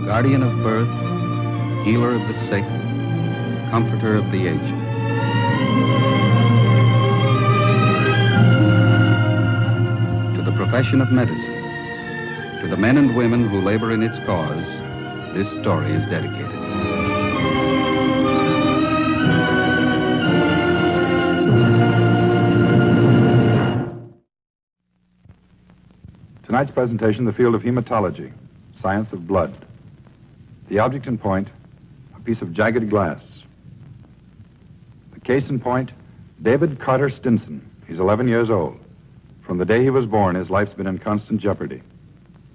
guardian of birth, healer of the sick, comforter of the aged. To the profession of medicine, to the men and women who labor in its cause, this story is dedicated. Tonight's presentation, the field of hematology, science of blood. The object in point, a piece of jagged glass. The case in point, David Carter Stinson. He's 11 years old. From the day he was born, his life's been in constant jeopardy.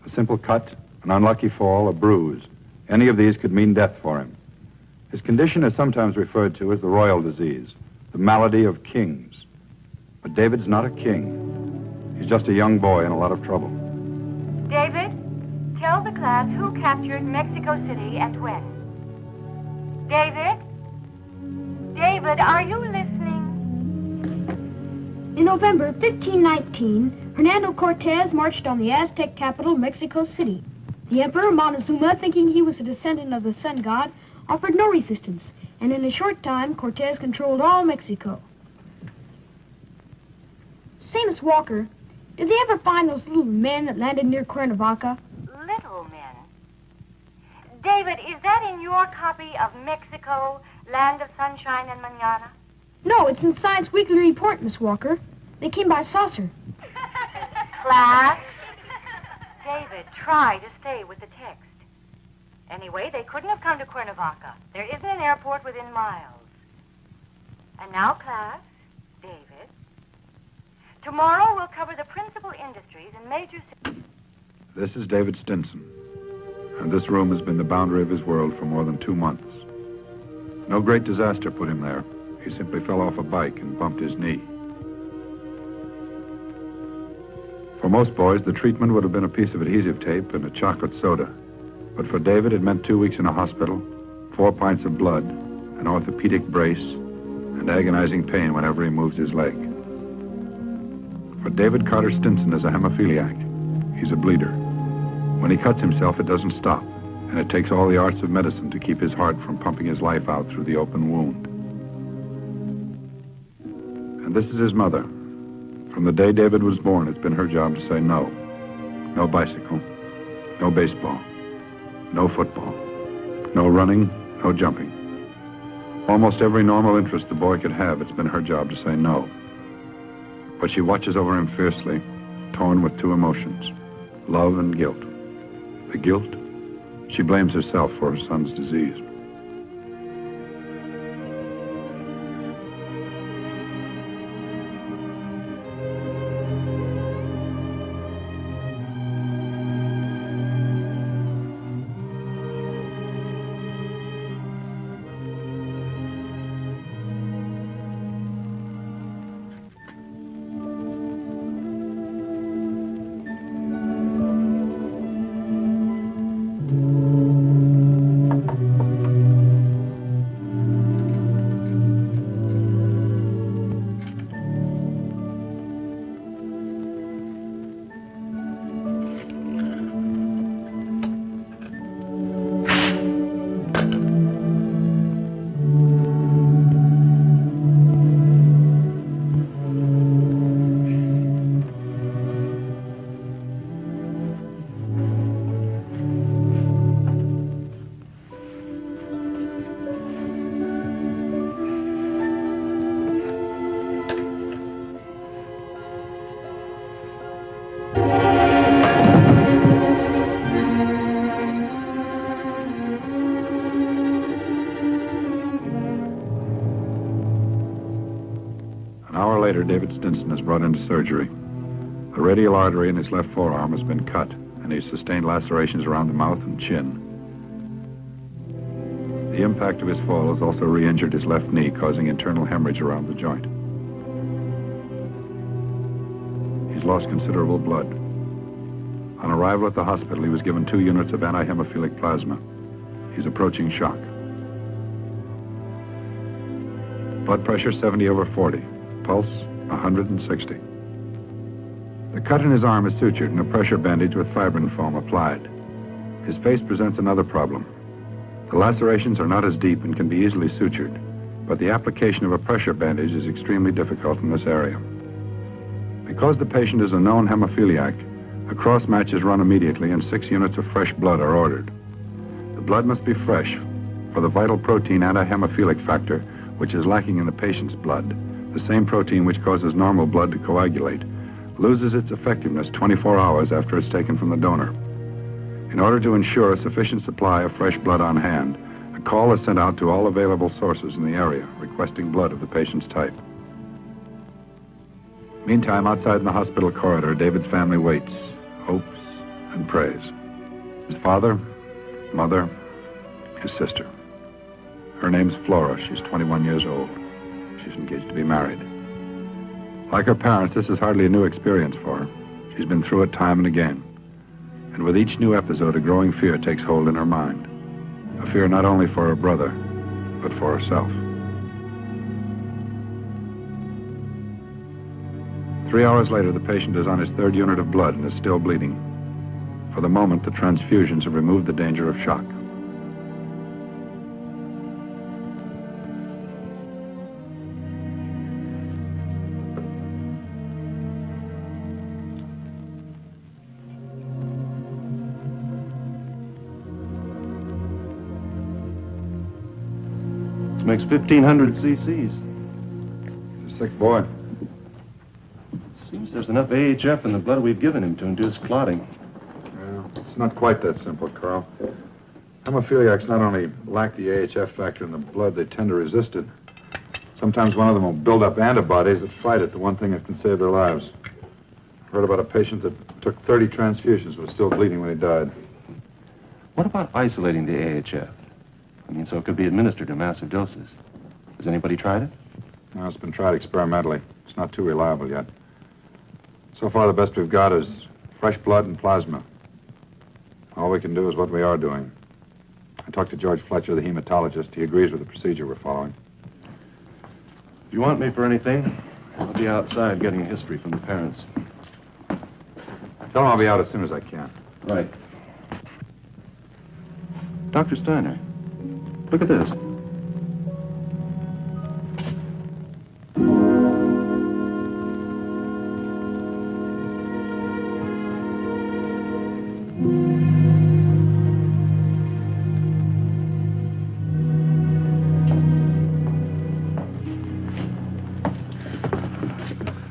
A simple cut, an unlucky fall, a bruise, any of these could mean death for him. His condition is sometimes referred to as the royal disease, the malady of kings. But David's not a king. He's just a young boy in a lot of trouble. David, tell the class who captured Mexico City and when. David? David, are you listening? In November 1519, Hernando Cortez marched on the Aztec capital, Mexico City. The Emperor Montezuma, thinking he was a descendant of the sun god, offered no resistance, and in a short time, Cortez controlled all Mexico. Say, Miss Walker, did they ever find those little men that landed near Cuernavaca? Little men? David, is that in your copy of Mexico, Land of Sunshine and Manana? No, it's in Science Weekly Report, Miss Walker. They came by saucer. Class? David, try to stay with the text. Anyway, they couldn't have come to Cuernavaca. There isn't an airport within miles. And now, class, David. Tomorrow we'll cover the principal industries in major cities. This is David Stinson, and this room has been the boundary of his world for more than 2 months. No great disaster put him there. He simply fell off a bike and bumped his knee. For most boys, the treatment would have been a piece of adhesive tape and a chocolate soda. But for David, it meant 2 weeks in a hospital, 4 pints of blood, an orthopedic brace, and agonizing pain whenever he moves his leg. For David Carter Stinson is a hemophiliac. He's a bleeder. When he cuts himself, it doesn't stop, and it takes all the arts of medicine to keep his heart from pumping his life out through the open wound. And this is his mother. From the day David was born, it's been her job to say no. No bicycle, no baseball, no football, no running, no jumping. Almost every normal interest the boy could have, it's been her job to say no. But she watches over him fiercely, torn with 2 emotions, love and guilt. The guilt, she blames herself for her son's disease. Later, David Stinson is brought into surgery. The radial artery in his left forearm has been cut, and he's sustained lacerations around the mouth and chin. The impact of his fall has also re-injured his left knee, causing internal hemorrhage around the joint. He's lost considerable blood. On arrival at the hospital, he was given 2 units of anti-hemophilic plasma. He's approaching shock. Blood pressure 70/40. Pulse, 160. The cut in his arm is sutured and a pressure bandage with fibrin foam applied. His face presents another problem. The lacerations are not as deep and can be easily sutured, but the application of a pressure bandage is extremely difficult in this area. Because the patient is a known hemophiliac, a cross match is run immediately and 6 units of fresh blood are ordered. The blood must be fresh, for the vital protein antihemophilic factor, which is lacking in the patient's blood, the same protein which causes normal blood to coagulate, loses its effectiveness 24 hours after it's taken from the donor. In order to ensure a sufficient supply of fresh blood on hand, a call is sent out to all available sources in the area requesting blood of the patient's type. Meantime, outside in the hospital corridor, David's family waits, hopes, and prays. His father, mother, his sister. Her name's Flora. She's 21 years old. She's engaged to be married. Like her parents, this is hardly a new experience for her. She's been through it time and again. And with each new episode, a growing fear takes hold in her mind. A fear not only for her brother, but for herself. 3 hours later, the patient is on his 3rd unit of blood and is still bleeding. For the moment, the transfusions have removed the danger of shock. This makes 1,500 cc's. He's a sick boy. Seems there's enough AHF in the blood we've given him to induce clotting. Well, it's not quite that simple, Carl. Hemophiliacs not only lack the AHF factor in the blood, they tend to resist it. Sometimes one of them will build up antibodies that fight it, the one thing that can save their lives. I heard about a patient that took 30 transfusions, was still bleeding when he died. What about isolating the AHF? I mean, so it could be administered in massive doses. Has anybody tried it? No, it's been tried experimentally. It's not too reliable yet. So far, the best we've got is fresh blood and plasma. All we can do is what we are doing. I talked to George Fletcher, the hematologist. He agrees with the procedure we're following. If you want me for anything, I'll be outside getting a history from the parents. Tell him I'll be out as soon as I can. Right. Dr. Steiner, look at this.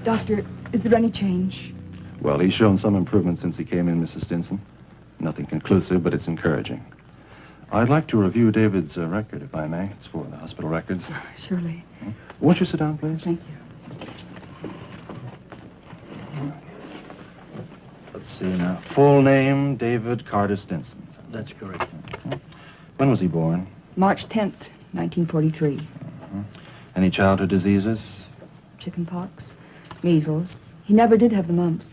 Doctor, is there any change? Well, he's shown some improvement since he came in, Mrs. Stinson. Nothing conclusive, but it's encouraging. I'd like to review David's record, if I may. It's for the hospital records. Surely. Won't you sit down, please? Thank you. Let's see now. Full name, David Carter Stinson. That's correct. When was he born? March 10th, 1943. Any childhood diseases? Chicken pox, measles. He never did have the mumps.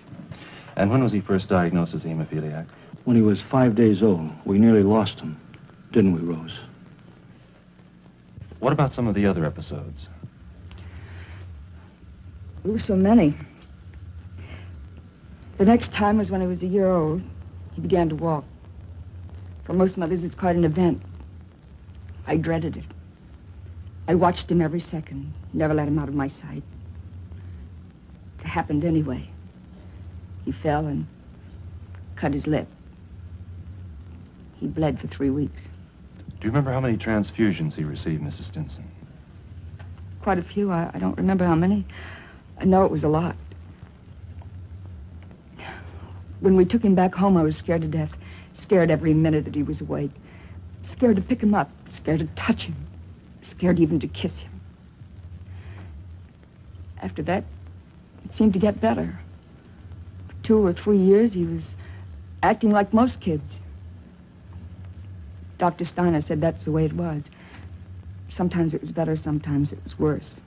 And when was he first diagnosed as a hemophiliac? When he was 5 days old, we nearly lost him. Didn't we, Rose? What about some of the other episodes? There were so many. The next time was when he was a year old. He began to walk. For most mothers, it's quite an event. I dreaded it. I watched him every second, never let him out of my sight. It happened anyway. He fell and cut his lip. He bled for 3 weeks. Do you remember how many transfusions he received, Mrs. Stinson? Quite a few. I don't remember how many. I know it was a lot. When we took him back home, I was scared to death. Scared every minute that he was awake. Scared to pick him up. Scared to touch him. Scared even to kiss him. After that, it seemed to get better. For 2 or 3 years, he was acting like most kids. Dr. Steiner said that's the way it was. Sometimes it was better, sometimes it was worse.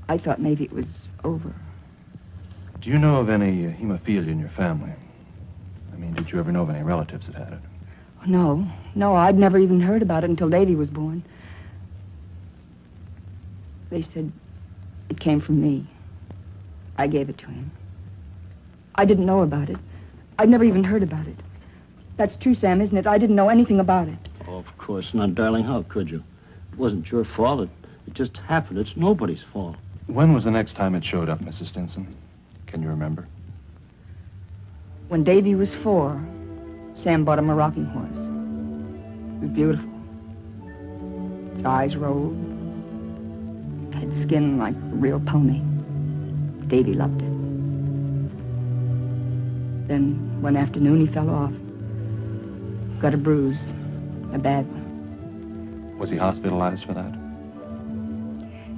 I thought maybe it was over. Do you know of any hemophilia in your family? I mean, did you ever know of any relatives that had it? No, I'd never even heard about it until Davy was born. They said it came from me. I gave it to him. I didn't know about it. I'd never even heard about it. That's true, Sam, isn't it? I didn't know anything about it. Oh, of course not, darling. How could you? It wasn't your fault. It just happened. It's nobody's fault. When was the next time it showed up, Mrs. Stinson? Can you remember? When Davy was 4, Sam bought him a rocking horse. It was beautiful. Its eyes rolled. It had skin like a real pony. Davy loved it. Then one afternoon he fell off. Got a bruise. A bad one. Was he hospitalized for that?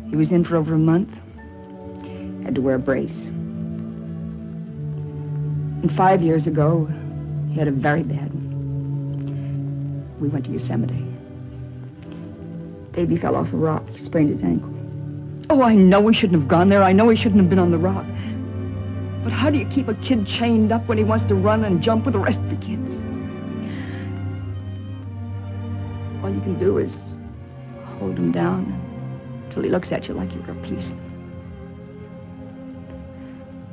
He was in for over a month. Had to wear a brace. And 5 years ago, he had a very bad one. We went to Yosemite. Davy fell off a rock. He sprained his ankle. Oh, I know we shouldn't have gone there. I know he shouldn't have been on the rock. But how do you keep a kid chained up when he wants to run and jump with the rest of the kids? All you can do is hold him down until he looks at you like you're a policeman.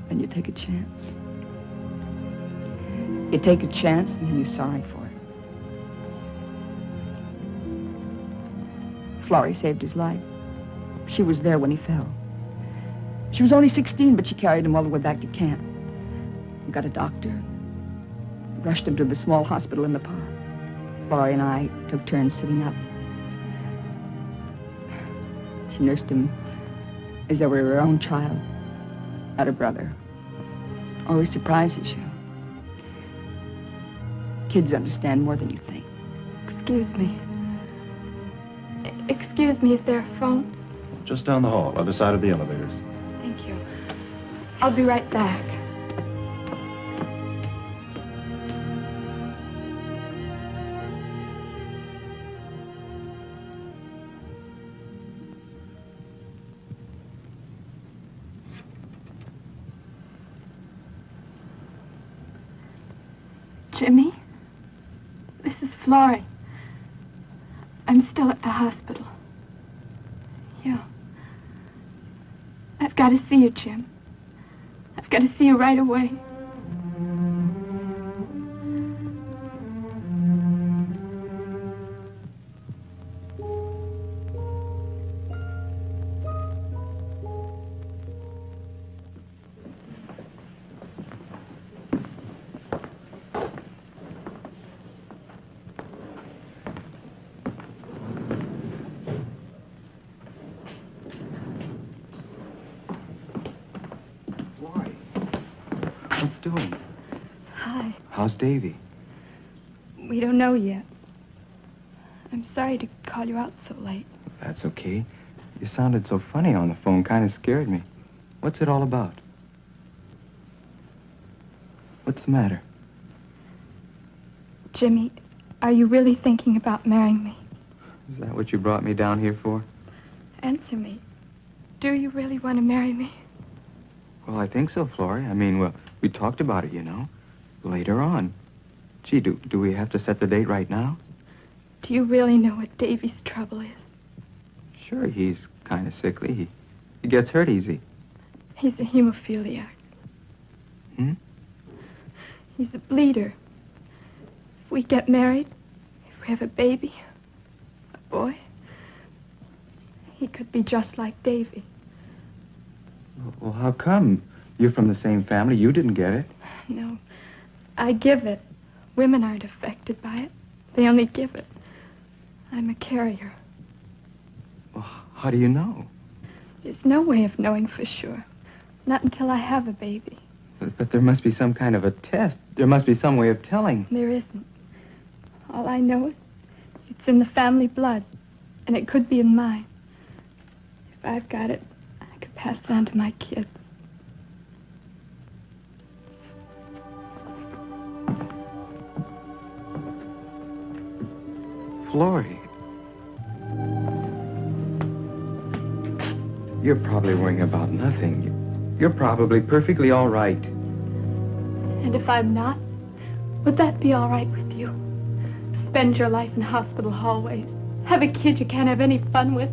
Then you take a chance. You take a chance and then you're sorry for it. Florrie saved his life. She was there when he fell. She was only 16, but she carried him all the way back to camp. We got a doctor. Rushed him to the small hospital in the park. Florrie and I took turns sitting up. She nursed him as though he were her own child, not her brother. It always surprises you. Kids understand more than you think. Excuse me. Excuse me, is there a phone? Just down the hall, other side of the elevators. Thank you. I'll be right back. Jimmy, this is Florrie. I'm still at the hospital. I've got to see you, Jim. I've got to see you right away. What's doing? Hi. How's Davy? We don't know yet. I'm sorry to call you out so late. That's okay. You sounded so funny on the phone, kind of scared me. What's it all about? What's the matter? Jimmy, are you really thinking about marrying me? Is that what you brought me down here for? Answer me. Do you really want to marry me? Well, I think so, Florrie. I mean, well, we talked about it, you know. Later on. Gee, do we have to set the date right now? Do you really know what Davy's trouble is? Sure, he's kind of sickly. He gets hurt easy. He's a hemophiliac. Hmm? He's a bleeder. If we get married, if we have a baby, a boy, he could be just like Davy. Well, how come? You're from the same family. You didn't get it. No, I give it. Women aren't affected by it. They only give it. I'm a carrier. Well, how do you know? There's no way of knowing for sure. Not until I have a baby. But there must be some kind of a test. There must be some way of telling. There isn't. All I know is it's in the family blood, and it could be in mine. If I've got it, I could pass it on to my kids. Florrie. You're probably worrying about nothing. You're probably perfectly all right. And if I'm not, would that be all right with you? Spend your life in hospital hallways. Have a kid you can't have any fun with.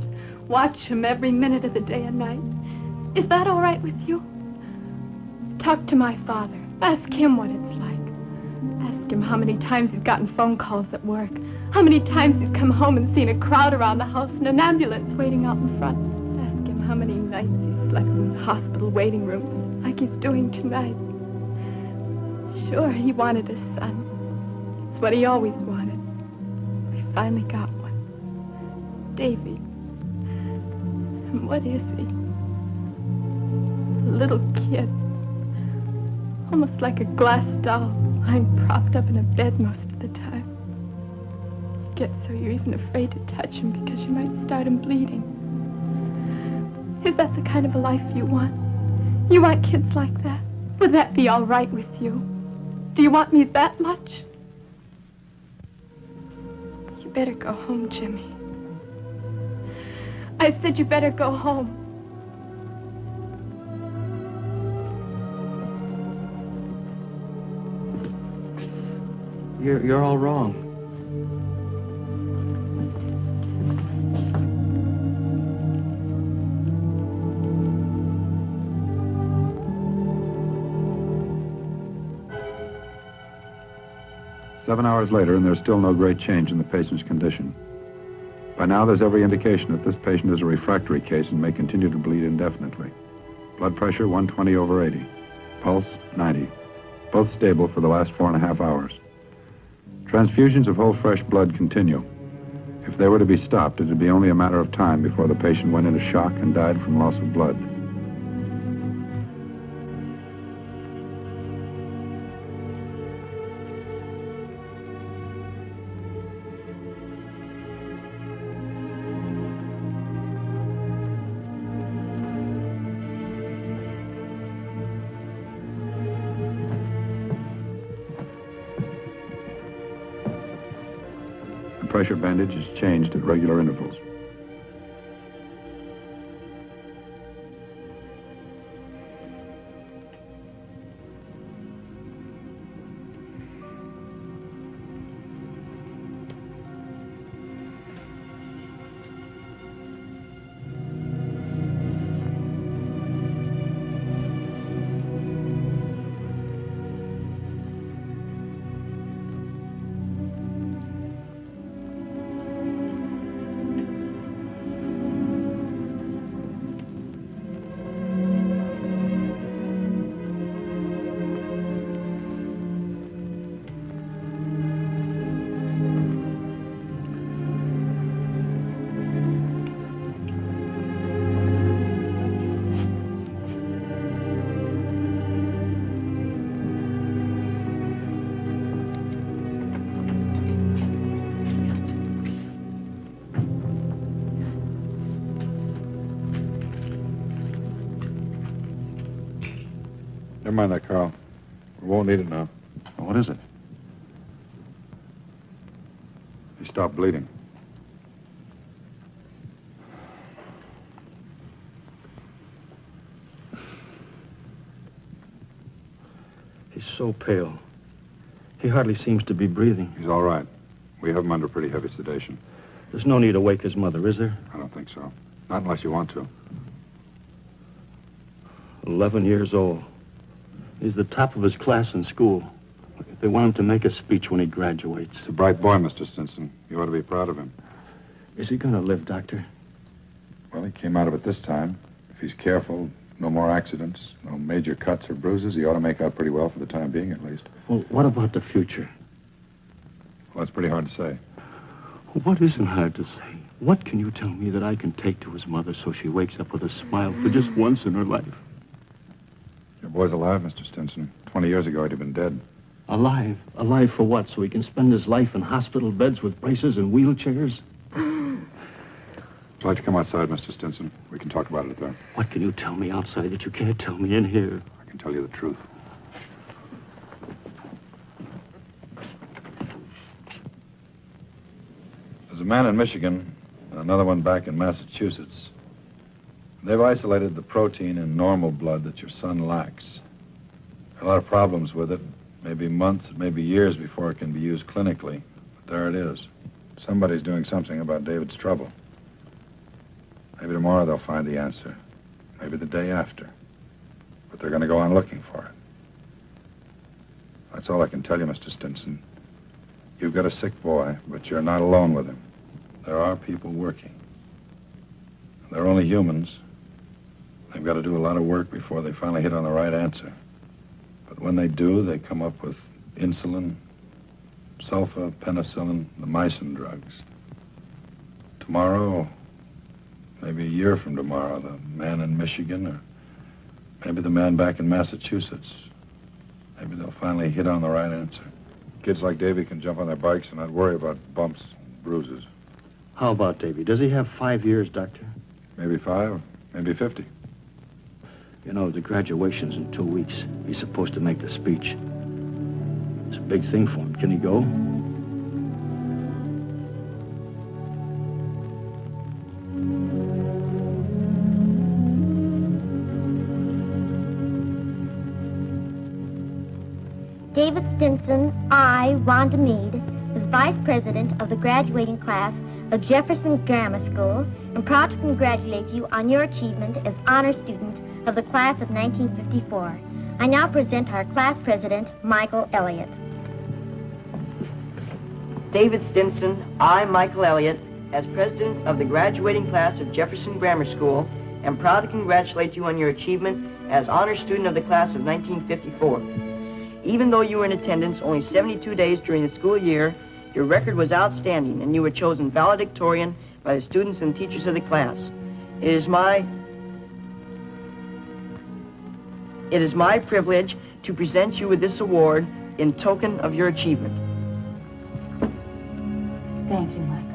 Watch him every minute of the day and night. Is that all right with you? Talk to my father. Ask him what it's like. Ask him how many times he's gotten phone calls at work. How many times he's come home and seen a crowd around the house and an ambulance waiting out in front. Ask him how many nights he's slept in hospital waiting rooms like he's doing tonight. Sure, he wanted a son. It's what he always wanted. We finally got one. Davy. And what is he? A little kid. Almost like a glass doll, lying propped up in a bed most of the time. Gets so you're even afraid to touch him because you might start him bleeding. Is that the kind of a life you want? You want kids like that? Would that be all right with you? Do you want me that much? You better go home, Jimmy. I said you better go home. You're all wrong. Seven hours later, and there's still no great change in the patient's condition. By now, there's every indication that this patient is a refractory case and may continue to bleed indefinitely. Blood pressure, 120/80. Pulse, 90. Both stable for the last 4.5 hours. Transfusions of whole fresh blood continue. If they were to be stopped, it would be only a matter of time before the patient went into shock and died from loss of blood. The pressure bandage is changed at regular intervals. Never mind that, Carl. We won't need it now. What is it? He stopped bleeding. He's so pale. He hardly seems to be breathing. He's all right. We have him under pretty heavy sedation. There's no need to wake his mother, is there? I don't think so. Not unless you want to. 11 years old. He's the top of his class in school. They want him to make a speech when he graduates. He's a bright boy, Mr. Stinson. You ought to be proud of him. Is he gonna live, Doctor? Well, he came out of it this time. If he's careful, no more accidents, no major cuts or bruises, he ought to make out pretty well for the time being, at least. Well, what about the future? Well, that's pretty hard to say. What isn't hard to say? What can you tell me that I can take to his mother so she wakes up with a smile for just once in her life? Your boy's alive, Mr. Stinson. 20 years ago, he'd have been dead. Alive? Alive for what? So he can spend his life in hospital beds with braces and wheelchairs? Would you like to come outside, Mr. Stinson? We can talk about it there. What can you tell me outside that you can't tell me in here? I can tell you the truth. There's a man in Michigan and another one back in Massachusetts. They've isolated the protein in normal blood that your son lacks. There are a lot of problems with it. Maybe months, maybe years before it can be used clinically. But there it is. Somebody's doing something about David's trouble. Maybe tomorrow they'll find the answer. Maybe the day after. But they're going to go on looking for it. That's all I can tell you, Mr. Stinson. You've got a sick boy, but you're not alone with him. There are people working. They're only humans. They've got to do a lot of work before they finally hit on the right answer. But when they do, they come up with insulin, sulfa, penicillin, the mycin drugs. Tomorrow, maybe a year from tomorrow, the man in Michigan, or maybe the man back in Massachusetts, maybe they'll finally hit on the right answer. Kids like Davy can jump on their bikes and not worry about bumps, bruises. How about Davy? Does he have 5 years, Doctor? Maybe 5, maybe 50. You know, the graduation's in 2 weeks. He's supposed to make the speech. It's a big thing for him. Can he go? David Stinson, I, Rhonda Meade, is Vice President of the graduating class of Jefferson Grammar School, and proud to congratulate you on your achievement as honor student of the class of 1954. I now present our class president, Michael Elliott. David Stinson, I, Michael Elliott, as president of the graduating class of Jefferson Grammar School, am proud to congratulate you on your achievement as honor student of the class of 1954. Even though you were in attendance only 72 days during the school year, your record was outstanding and you were chosen valedictorian by the students and teachers of the class. It is my privilege to present you with this award in token of your achievement. Thank you, Michael.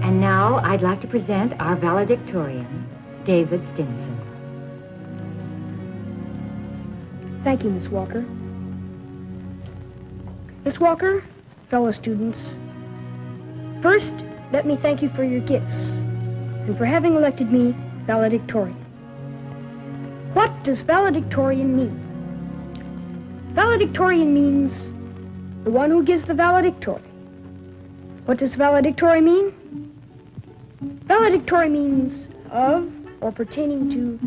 And now I'd like to present our valedictorian, David Stinson. Thank you, Miss Walker. Miss Walker, fellow students, first, let me thank you for your gifts and for having elected me valedictorian. What does valedictorian mean? Valedictorian means the one who gives the valedictory. What does valedictory mean? Valedictory means of or pertaining to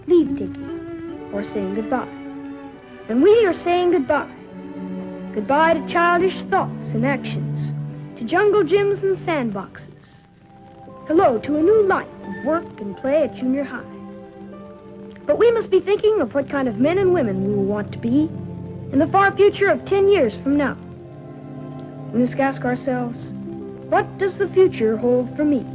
leave-taking or saying goodbye. And we are saying goodbye. Goodbye to childish thoughts and actions, to jungle gyms and sandboxes. Hello to a new life of work and play at junior high. But we must be thinking of what kind of men and women we will want to be in the far future of 10 years from now. We must ask ourselves, what does the future hold for me?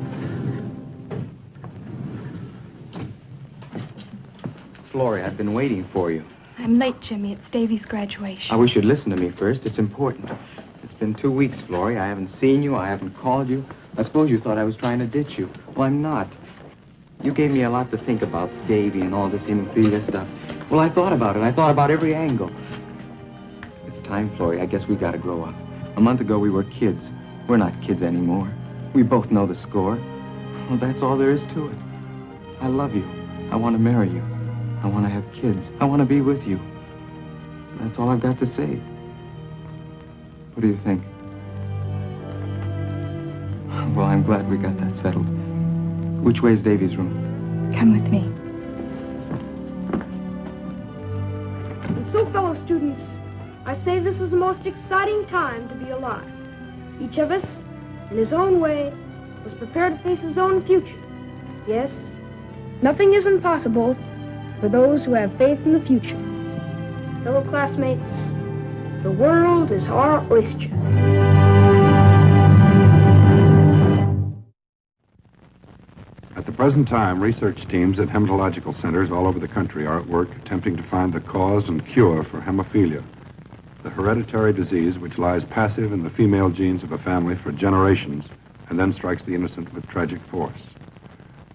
Florrie, I've been waiting for you. I'm late, Jimmy. It's Davy's graduation. I wish you'd listen to me first. It's important. It's been 2 weeks, Florrie. I haven't seen you. I haven't called you. I suppose you thought I was trying to ditch you. Well, I'm not. You gave me a lot to think about, Davy and all this hemophilia stuff. Well, I thought about it. I thought about every angle. It's time, Florrie. I guess we gotta grow up. A month ago, we were kids. We're not kids anymore. We both know the score. Well, that's all there is to it. I love you. I want to marry you. I want to have kids. I want to be with you. That's all I've got to say. What do you think? Well, I'm glad we got that settled. Which way's Davy's room? Come with me. And so, fellow students, I say this is the most exciting time to be alive. Each of us, in his own way, was prepared to face his own future. Yes, nothing is impossible for those who have faith in the future. Fellow classmates, the world is our oyster. At the present time, research teams at hematological centers all over the country are at work attempting to find the cause and cure for hemophilia, the hereditary disease which lies passive in the female genes of a family for generations and then strikes the innocent with tragic force.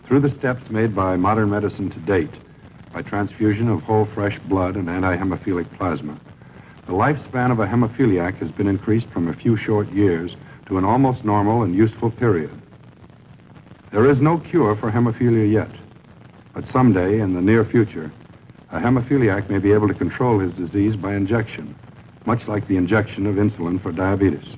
Through the steps made by modern medicine to date, by transfusion of whole fresh blood and anti-hemophilic plasma, the lifespan of a hemophiliac has been increased from a few short years to an almost normal and useful period. There is no cure for hemophilia yet, but someday in the near future, a hemophiliac may be able to control his disease by injection, much like the injection of insulin for diabetes.